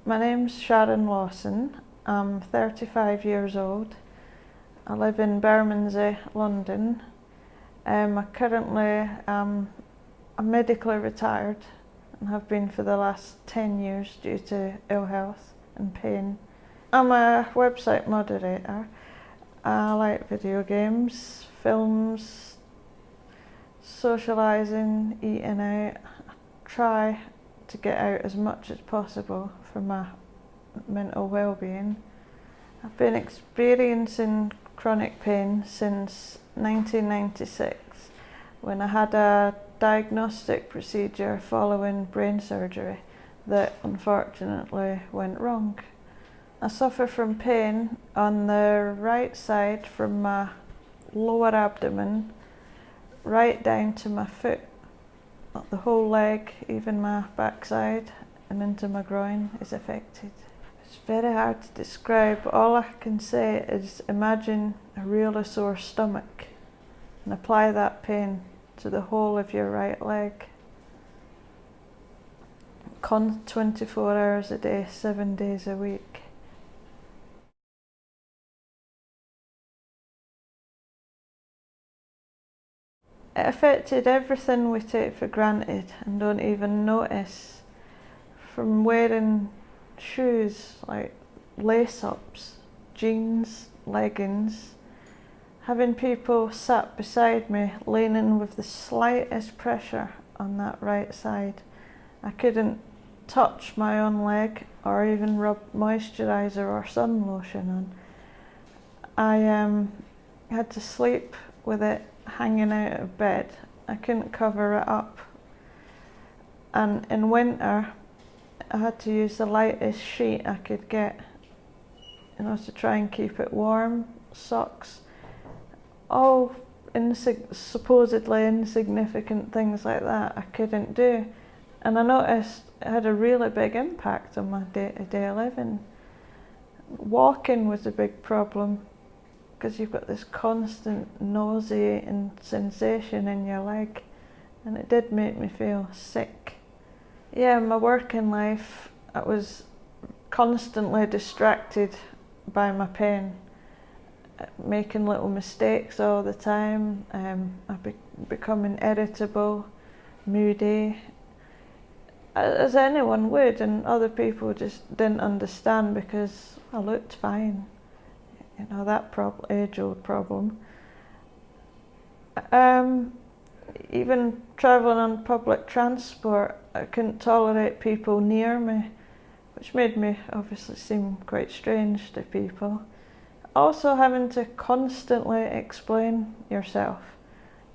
My name's Sharon. I'm 35 years old. I live in Bermondsey, London. I currently am medically retired and have been for the last 10 years due to ill health and pain. I'm a website moderator. I like video games, films, socialising, eating out. I try to get out as much as possible for my mental well-being. I've been experiencing chronic pain since 1996 when I had a diagnostic procedure following brain surgery that unfortunately went wrong. I suffer from pain on the right side from my lower abdomen right down to my foot. The whole leg, even my backside and into my groin is affected. It's very hard to describe. All I can say is imagine a really sore stomach and apply that pain to the whole of your right leg. 24 hours a day, 7 days a week. It affected everything we take for granted and don't even notice. From wearing shoes like lace-ups, jeans, leggings, having people sat beside me leaning with the slightest pressure on that right side. I couldn't touch my own leg or even rub moisturiser or sun lotion on. I had to sleep with it hanging out of bed. I couldn't cover it up. And in winter, I had to use the lightest sheet I could get, to try and keep it warm. Socks, all supposedly insignificant things like that I couldn't do. And I noticed it had a really big impact on my day-to-day living. Walking was a big problem because you've got this constant nauseating sensation in your leg, and it did make me feel sick. Yeah, in my working life, I was constantly distracted by my pain, making little mistakes all the time. Becoming irritable, moody, as anyone would, and other people just didn't understand because I looked fine. That age-old problem. Even travelling on public transport, I couldn't tolerate people near me, which made me obviously seem quite strange to people. Also having to constantly explain yourself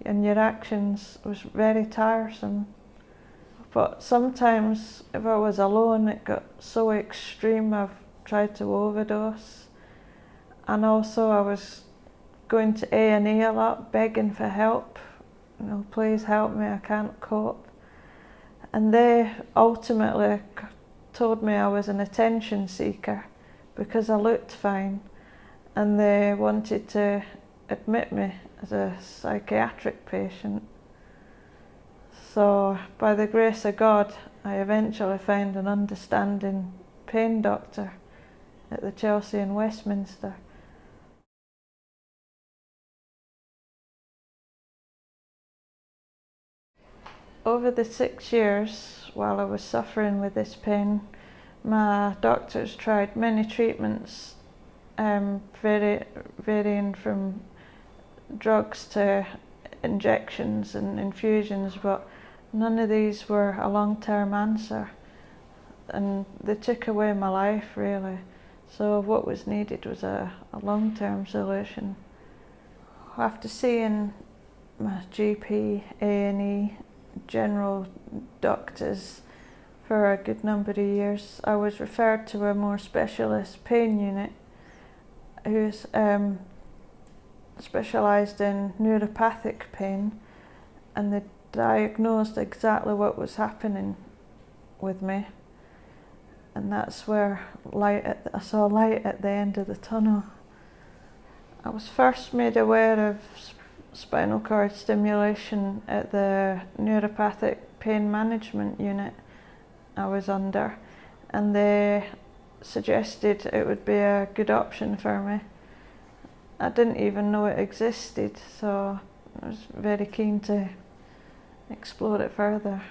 and your actions was very tiresome. But sometimes if I was alone, it got so extreme I've tried to overdose. And also I was going to A&E a lot, begging for help. Please help me, I can't cope. And they ultimately told me I was an attention seeker because I looked fine, and they wanted to admit me as a psychiatric patient. So by the grace of God, I eventually found an understanding pain doctor at the Chelsea in Westminster. Over the 6 years while I was suffering with this pain, my doctors tried many treatments, varying from drugs to injections and infusions, but none of these were a long-term answer, and they took away my life really. So what was needed was a long-term solution. After seeing my GP, A&E, general doctors for a good number of years, I was referred to a more specialist pain unit who's specialised in neuropathic pain, and they diagnosed exactly what was happening with me, and that's where I saw light at the end of the tunnel. I was first made aware of spinal cord stimulation at the neuropathic pain management unit I was under, and they suggested it would be a good option for me. I didn't even know it existed, so I was very keen to explore it further.